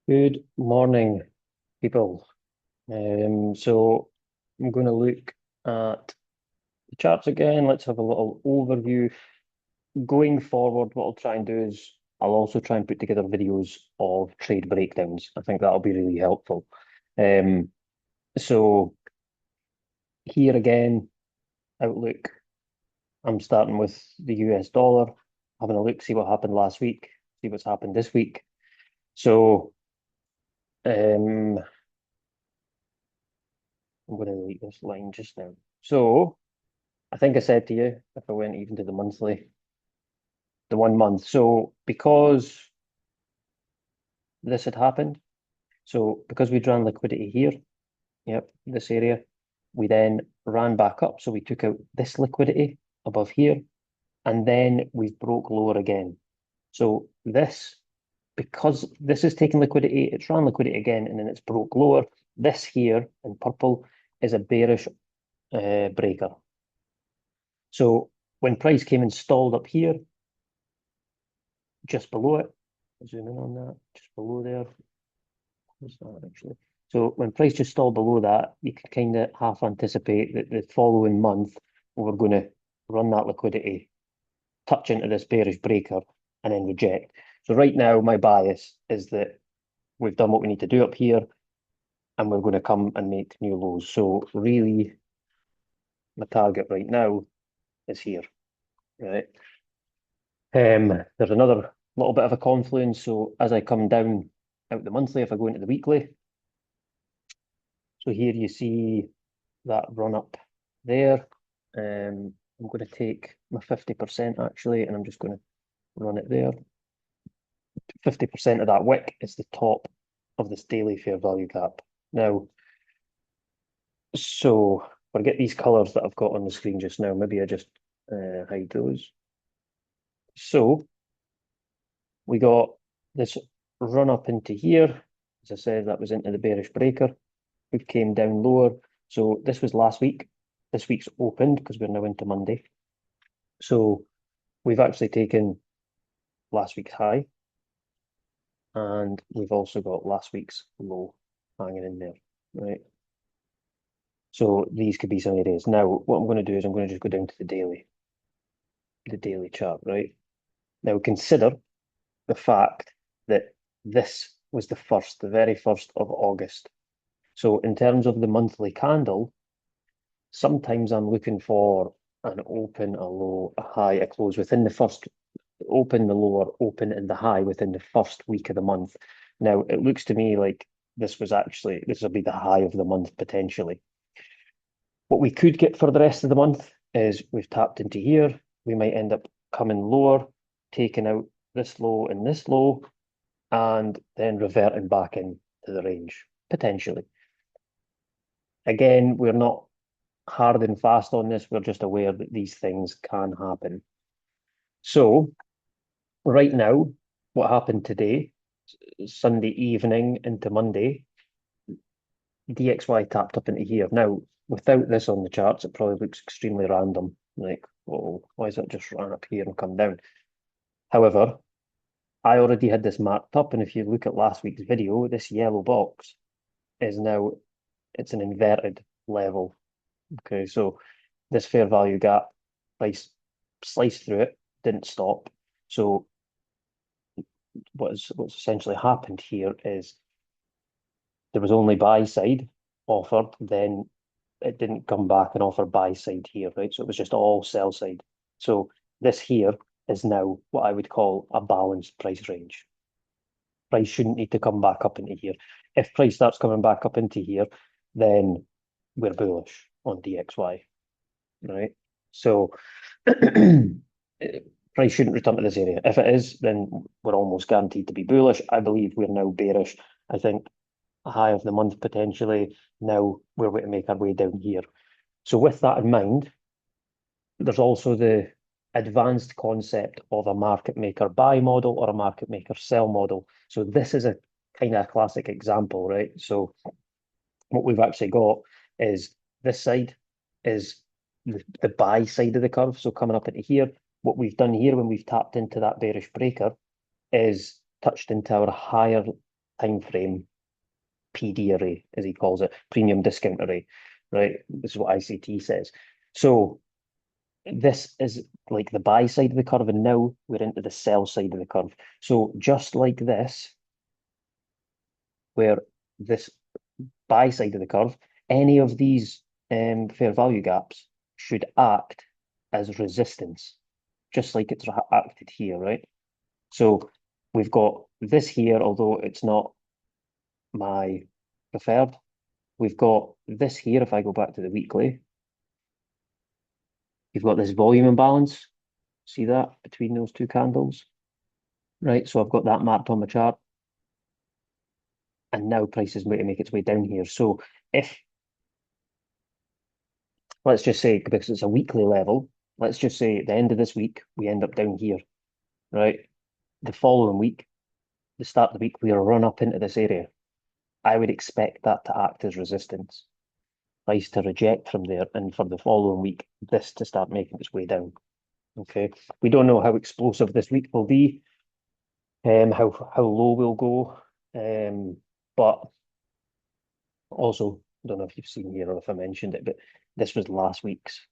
Good morning, people. So I'm going to look at the charts again. Let's have a little overview. Going forward, what I'll try and do is I'll also try and put together videos of trade breakdowns. I think that'll be really helpful. Um, so here again, outlook. I'm starting with the US dollar, having a look, see what happened last week, see what's happened this week. So I'm going to delete this line just now. So I think I said to you, if I went even to the monthly, the 1 month. So because this had happened, so because we'd ran liquidity here, yep, this area, we then ran back up. So we took out this liquidity above here, and then we've broke lower again. So this, because this is taking liquidity, it's ran liquidity again, and then it's broke lower. This here in purple is a bearish breaker. So when price came and stalled up here, just below it, zoom in on that, just below there. What's that actually? So when price just stalled below that, you can kind of half anticipate that the following month we're going to run that liquidity, touch into this bearish breaker, and then reject. So right now, my bias is that we've done what we need to do up here, and we're going to come and make new lows. So really, my target right now is here, right? There's another little bit of a confluence. So as I come down out the monthly, if I go into the weekly, so here you see that run up there. I'm going to take my 50% actually, and I'm just going to run it there. 50% of that wick is the top of this daily fair value gap. Now, so forget these colors that I've got on the screen just now. Maybe I just hide those. So we got this run up into here. As I said, that was into the bearish breaker. We came down lower. So this was last week. This week's opened because we're now into Monday. So we've actually taken last week's high, and we've also got last week's low hanging in there, right? So these could be some areas. Now, what I'm going to do is I'm going to just go down to the daily chart, right? Now consider the fact that this was the very first of August. So in terms of the monthly candle, sometimes I'm looking for an open, a low, a high, a close within the first open, the lower, open, and the high within the first week of the month. Now, it looks to me like this will be the high of the month potentially. What we could get for the rest of the month is we've tapped into here. We might end up coming lower, taking out this low and this low, and then reverting back into the range, potentially. Again, we're not hard and fast on this. We're just aware that these things can happen. So right now, what happened today, Sunday evening into Monday, DXY tapped up into here. Now, without this on the charts, it probably looks extremely random. Like, oh, why is it just ran up here and come down? However, I already had this marked up, and if you look at last week's video, this yellow box is now, it's an inverted level. Okay, so this fair value gap, price sliced through it, didn't stop. So what's essentially happened here is there was only buy side offered, then it didn't come back and offer buy side here, right? So it was just all sell side. So this here is now what I would call a balanced price range. Price shouldn't need to come back up into here. If price starts coming back up into here, then we're bullish on DXY, right? So price shouldn't return to this area. If it is, then we're almost guaranteed to be bullish. I believe we're now bearish. I think a high of the month potentially. Now we're going to make our way down here. So with that in mind, there's also the advanced concept of a market maker buy model or a market maker sell model. So this is a kind of a classic example, right? So what we've actually got is this side is the buy side of the curve. So coming up into here, what we've done here when we've tapped into that bearish breaker is touched into our higher time frame PD array, as he calls it, premium discount array, right? This is what ICT says. So this is like the buy side of the curve, and now we're into the sell side of the curve. So just like this, where this buy side of the curve, any of these fair value gaps should act as resistance, just like it's acted here, right? So we've got this here, although it's not my preferred. We've got this here, if I go back to the weekly, you've got this volume imbalance. See that between those two candles? Right, so I've got that marked on the chart. And now price is going to make its way down here. So if, let's just say, because it's a weekly level, let's just say at the end of this week, we end up down here, right? The following week, the start of the week, we run up into this area. I would expect that to act as resistance. Price to reject from there, and for the following week, this to start making its way down. Okay, we don't know how explosive this week will be, how low we'll go, but also, I don't know if you've seen here or if I mentioned it, but this was last week's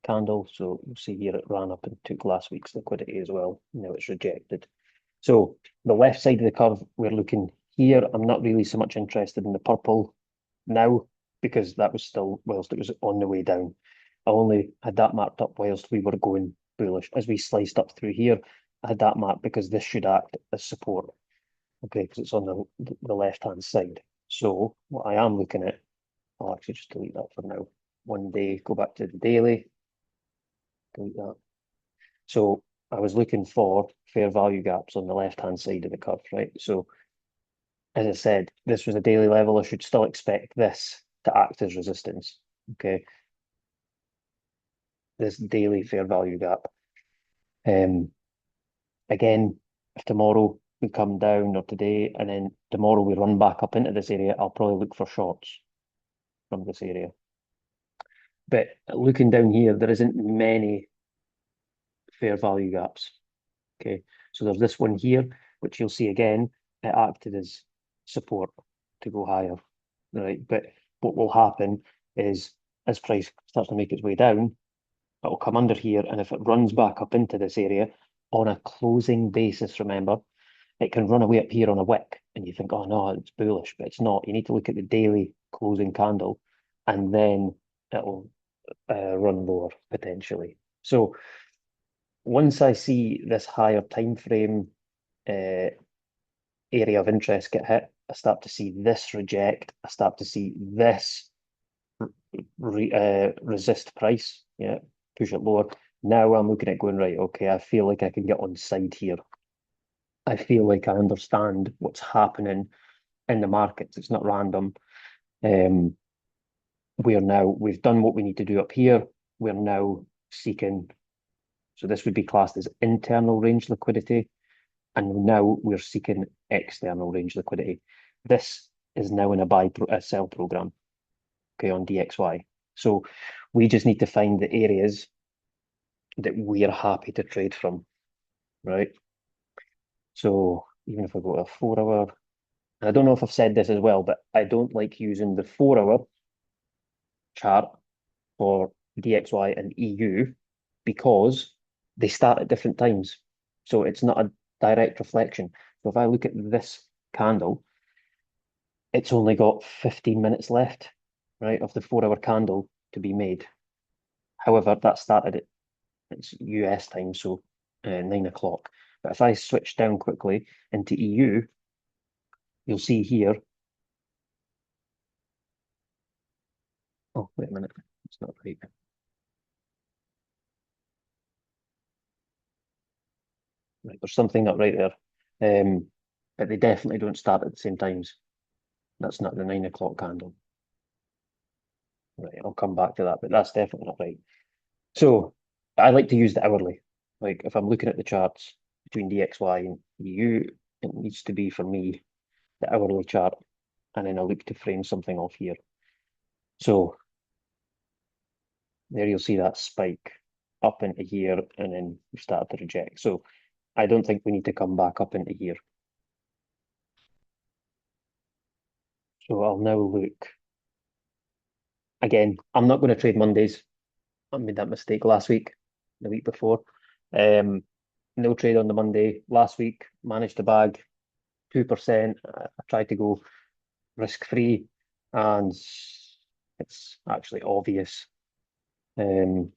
candle. So you'll see here it ran up and took last week's liquidity as well. Now it's rejected. So the left side of the curve, we're looking here. I'm not really so much interested in the purple now because that was still, whilst it was on the way down. I only had that marked up whilst we were going bullish. As we sliced up through here, I had that marked because this should act as support. Okay, because it's on the left-hand side. So what I am looking at, I'll actually just delete that for now. One day, go back to the daily, delete that. So I was looking for fair value gaps on the left-hand side of the curve, right? So as I said, this was a daily level. I should still expect this to act as resistance, okay? This daily fair value gap. Again, if tomorrow we come down or today, and then tomorrow we run back up into this area, I'll probably look for shorts from this area. But looking down here, there isn't many fair value gaps. Okay, so there's this one here, which you'll see again, it acted as support to go higher, right? But what will happen is as price starts to make its way down, it'll come under here, and if it runs back up into this area on a closing basis, remember, it can run away up here on a wick, and you think, oh no, it's bullish, but it's not. You need to look at the daily closing candle, and then it'll run lower potentially. So once I see this higher time frame area of interest get hit, I start to see this reject. I start to see this resist price, yeah, push it lower. Now I'm looking at going, right, okay, I feel like I can get on side here. I feel like I understand what's happening in the markets. It's not random. We've done what we need to do up here. We're now seeking, so this would be classed as internal range liquidity. And now we're seeking external range liquidity. This is now in a sell program, okay, on DXY. So we just need to find the areas that we are happy to trade from, right? So even if I go to a 4-hour, I don't know if I've said this as well, but I don't like using the 4-hour chart for DXY and EU because they start at different times. So it's not a direct reflection. So if I look at this candle, it's only got 15 minutes left, right, of the 4-hour candle to be made. However, that started at it's US time, so 9 o'clock. But if I switch down quickly into EU, you'll see here. Oh, wait a minute, it's not right. Right, there's something not right there. But they definitely don't start at the same times. That's not the 9 o'clock candle. Right, I'll come back to that, but that's definitely not right. So I like to use the hourly. Like if I'm looking at the charts between DXY and EU, it needs to be for me the hourly chart, and then I look to frame something off here. So there you'll see that spike up into here, and then we start to reject. So I don't think we need to come back up into here. So I'll now look. Again, I'm not going to trade Mondays. I made that mistake last week, the week before. No trade on the Monday. Last week, managed to bag 2%. I tried to go risk-free, and it's actually obvious the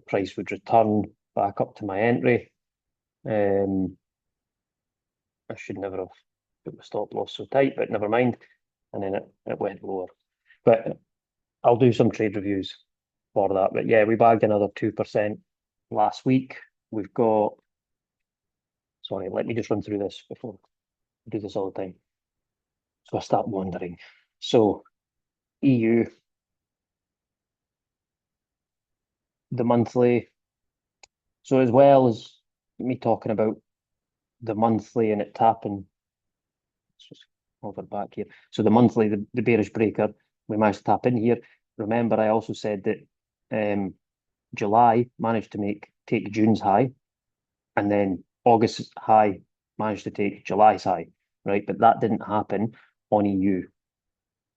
price would return back up to my entry. I should never have put my stop loss so tight, but never mind. And then it went lower. But I'll do some trade reviews for that. But yeah, we bagged another 2% last week. We've got, sorry, let me just run through this before I do this all the time. So I start wandering. So EU, the monthly. So as well as me talking about the monthly and it tapping, let's just hover back here. So the monthly, the bearish breaker, we managed to tap in here. Remember, I also said that July managed to take June's high, and then August's high managed to take July's high, right? But that didn't happen on EU.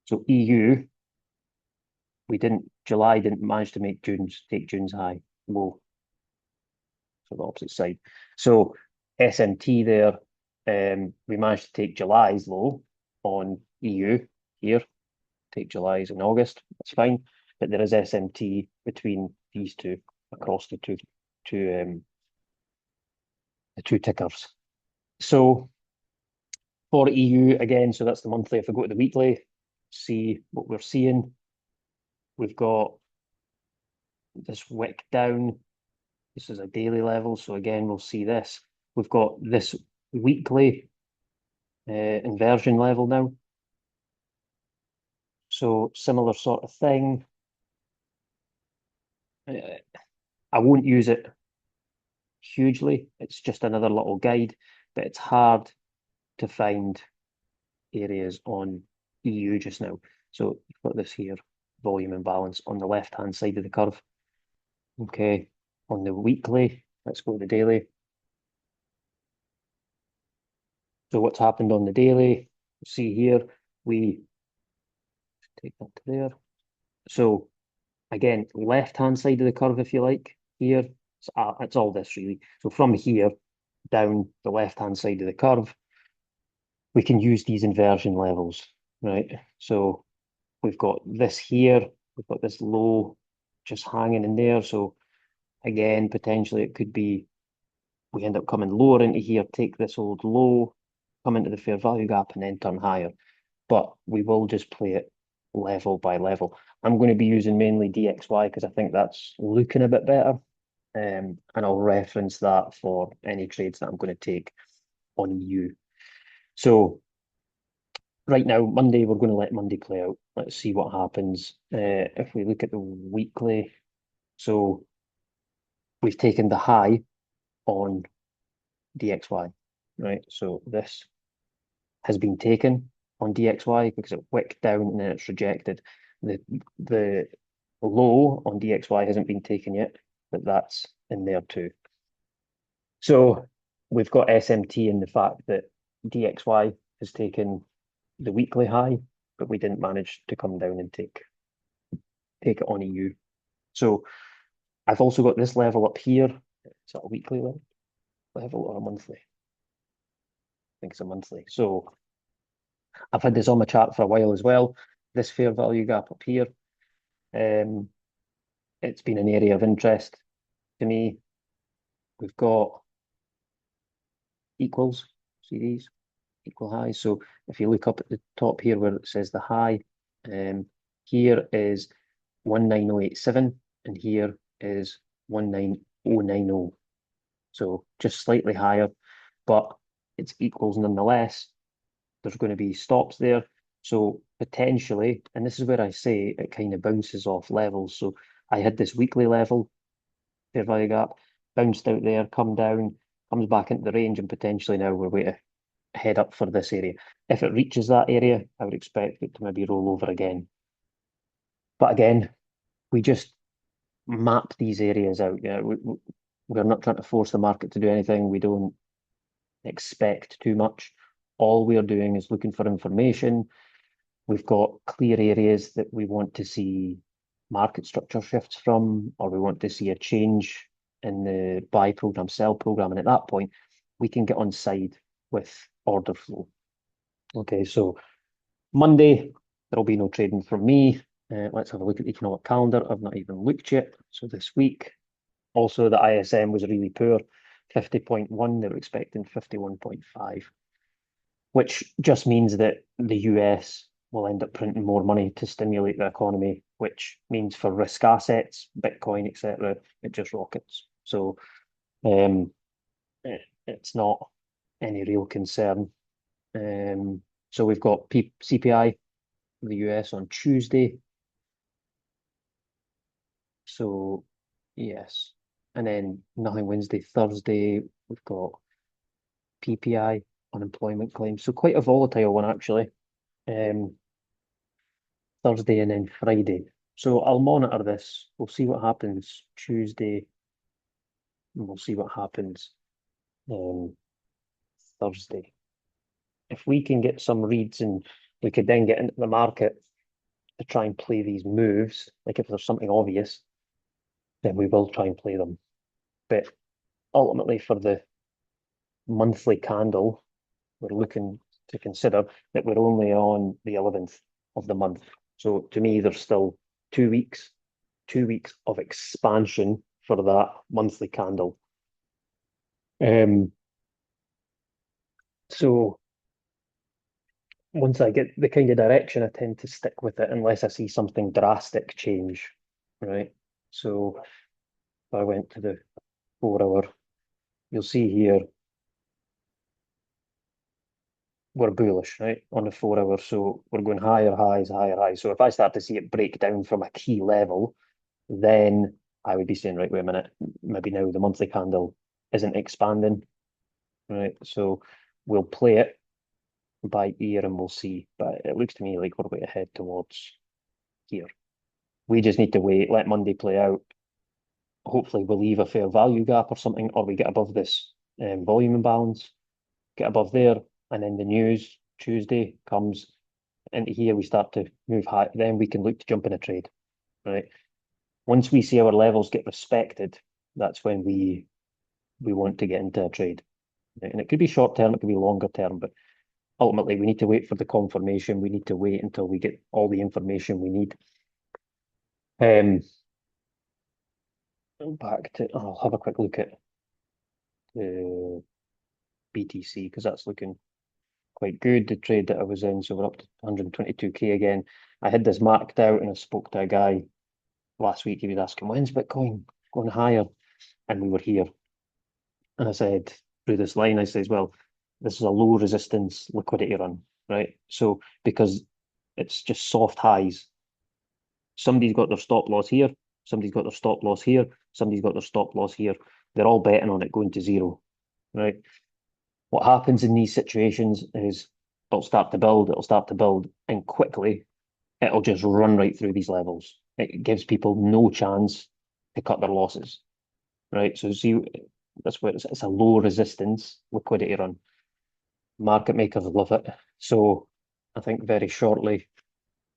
So EU, July didn't manage to take June's high low. So the opposite side. So SMT there, we managed to take July's low on EU here, take July's in August, that's fine. But there is SMT between these two, across the two tickers. So for EU again, so that's the monthly. If I go to the weekly, see what we're seeing. We've got this wick down. This is a daily level. So again, we'll see this. We've got this weekly inversion level now. So similar sort of thing. I won't use it hugely. It's just another little guide, but it's hard to find areas on EU just now. So you've got this here, volume imbalance on the left-hand side of the curve. Okay, on the weekly, let's go to the daily. So what's happened on the daily? See here, we take that to there. So again, left-hand side of the curve, if you like, here, it's all this really. So from here down the left-hand side of the curve, we can use these inversion levels, right? So we've got this here, we've got this low just hanging in there. So again, potentially it could be we end up coming lower into here, take this old low, come into the fair value gap and then turn higher. But we will just play it level by level. I'm going to be using mainly DXY because I think that's looking a bit better. And I'll reference that for any trades that I'm going to take on EU. So right now, Monday, we're going to let Monday play out. Let's see what happens. If we look at the weekly, so we've taken the high on DXY, right? So this has been taken on DXY because it wicked down and then it's rejected. The low on DXY hasn't been taken yet, but that's in there too. So we've got SMT in the fact that DXY has taken the weekly high, but we didn't manage to come down and take it on EU. So I've also got this level up here. Is that a weekly level or a monthly? I think it's a monthly. So I've had this on my chart for a while as well. This fair value gap up here. It's been an area of interest to me. We've got equals, see these? Equal highs. So if you look up at the top here where it says the high, here is 19087 and here is 19090. So just slightly higher, but it's equals nonetheless. There's going to be stops there. So potentially, and this is where I say it kind of bounces off levels. So I had this weekly level, fair value gap, bounced out there, come down, comes back into the range, and potentially now we're way to head up for this area. If it reaches that area, I would expect it to maybe roll over again. But again, we just map these areas out. Yeah, we're not trying to force the market to do anything. We don't expect too much. All we're doing is looking for information. We've got clear areas that we want to see market structure shifts from, or we want to see a change in the buy program, sell program. And at that point, we can get on side with order flow. Okay, so Monday, there'll be no trading from me. Let's have a look at the economic calendar. I've not even looked yet. So this week, also the ISM was really poor, 50.1. They were expecting 51.5, which just means that the US will end up printing more money to stimulate the economy, which means for risk assets, Bitcoin, etc., it just rockets. So it's not any real concern. So we've got CPI for the US on Tuesday. So yes, and then nothing Wednesday, Thursday. We've got PPI, unemployment claims. So quite a volatile one actually. Thursday and then Friday. So I'll monitor this. We'll see what happens Tuesday, and we'll see what happens Thursday. If we can get some reads and we could then get into the market to try and play these moves, like if there's something obvious, then we will try and play them. But ultimately for the monthly candle, we're looking to consider that we're only on the 11th of the month. So to me, there's still 2 weeks of expansion for that monthly candle. So once I get the kind of direction, I tend to stick with it unless I see something drastic change, right? So if I went to the 4 hour, you'll see here we're bullish, right, on the 4 hour. So we're going higher highs, higher highs. So if I start to see it break down from a key level, then I would be saying, right, wait a minute, maybe now the monthly candle isn't expanding, right? So we'll play it by ear and we'll see. But it looks to me like we're way ahead towards here. We just need to wait, let Monday play out. Hopefully we'll leave a fair value gap or something, or we get above this volume imbalance, get above there, and then the news Tuesday comes into here, we start to move high, then we can look to jump in a trade, right? Once we see our levels get respected, that's when we want to get into a trade. Right? And it could be short term, it could be longer term, but ultimately we need to wait for the confirmation. We need to wait until we get all the information we need. Back to, I'll have a quick look at the BTC because that's looking quite good. The trade that I was in, so we're up to 122k again. I had this marked out and I spoke to a guy last week. He was asking, when's Bitcoin going higher? And we were here. And I said, through this line, I says, well, this is a low resistance liquidity run, right? So because it's just soft highs. Somebody's got their stop loss here, somebody's got their stop loss here, somebody's got their stop loss here. They're all betting on it going to zero, right? What happens in these situations is it'll start to build, and quickly it'll just run right through these levels. It gives people no chance to cut their losses, right? So see, that's where it's a low resistance liquidity run. Market makers love it. So I think very shortly,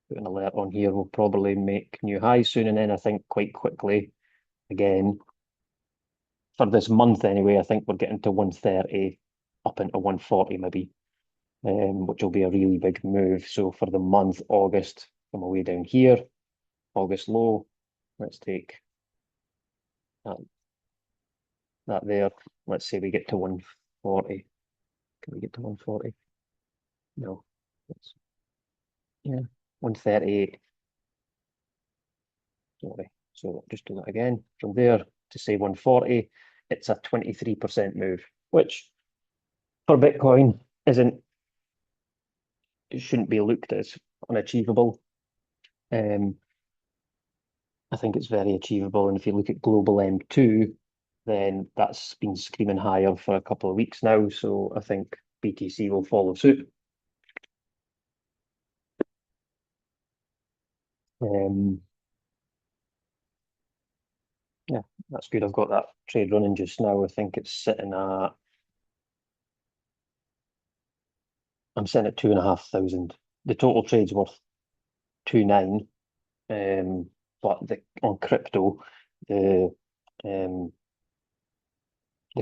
put an alert on here, we'll probably make new highs soon. And then I think quite quickly, again, for this month anyway, I think we're getting to 130 up into 140 maybe, which will be a really big move. So for the month, August, from a way down here, August low, let's take that there. Let's say we get to 140. Can we get to 140? No. Yeah, 138. Sorry. So just do that again. From there to say 140, it's a 23% move, which for Bitcoin isn't, it shouldn't be looked as unachievable. I think it's very achievable. And if you look at global M2, then that's been screaming higher for a couple of weeks now. So I think BTC will follow suit. Yeah, that's good. I've got that trade running just now. I think it's sitting at, I'm sitting at 2,500. the total trade's worth 2.9, but on crypto, the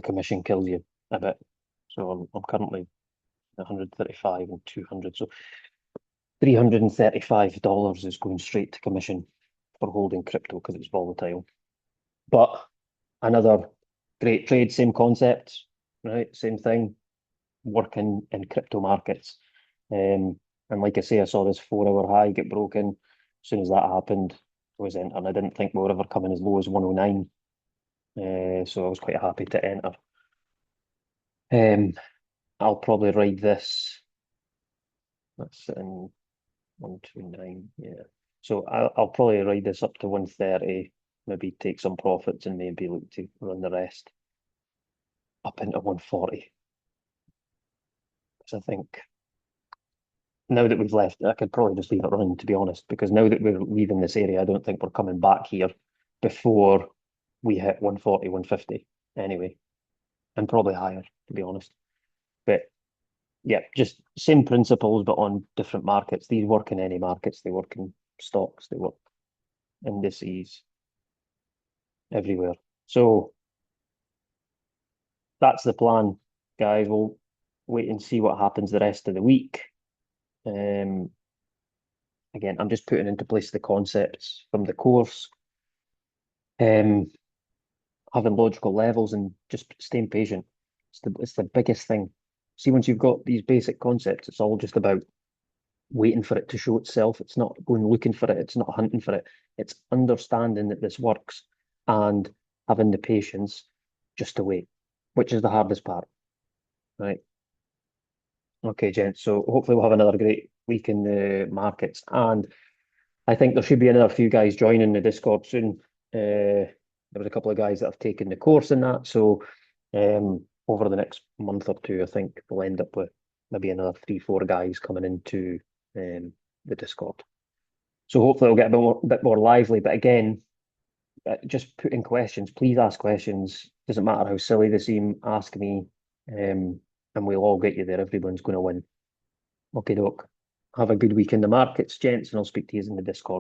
commission kills you a bit. So I'm currently 135 and 200. So $335 is going straight to commission for holding crypto because it's volatile. But another great trade, same concept, right? Same thing, working in crypto markets. And like I say, I saw this 4-hour high get broken. As soon as that happened, I was in, and I didn't think we were ever coming as low as 109. So I was quite happy to enter. I'll probably ride this. That's in 129, yeah. So I'll probably ride this up to 130, maybe take some profits and maybe look to run the rest up into 140. Because I think now that we've left, I could probably just leave it running, to be honest, because now that we're leaving this area, I don't think we're coming back here before we hit 140, 150 anyway, and probably higher, to be honest. But yeah, just same principles, but on different markets. These work in any markets. They work in stocks, they work indices, everywhere. So that's the plan, guys. We'll wait and see what happens the rest of the week. Again, I'm just putting into place the concepts from the course. Having logical levels and just staying patient. It's the biggest thing. See, once you've got these basic concepts, it's all just about waiting for it to show itself. It's not going looking for it. It's not hunting for it. It's understanding that this works and having the patience just to wait, which is the hardest part, right? Okay, gents. So hopefully we'll have another great week in the markets, and I think there should be another few guys joining the Discord soon. There was a couple of guys that have taken the course in that, so over the next month or two, I think we'll end up with maybe another 3-4 guys coming into the Discord. So hopefully it'll get a bit more lively. But again, just put in questions. Please ask questions. Doesn't matter how silly they seem. Ask me, and we'll all get you there. Everyone's going to win. Okay, doc. Have a good week in the markets, gents, and I'll speak to you in the Discord.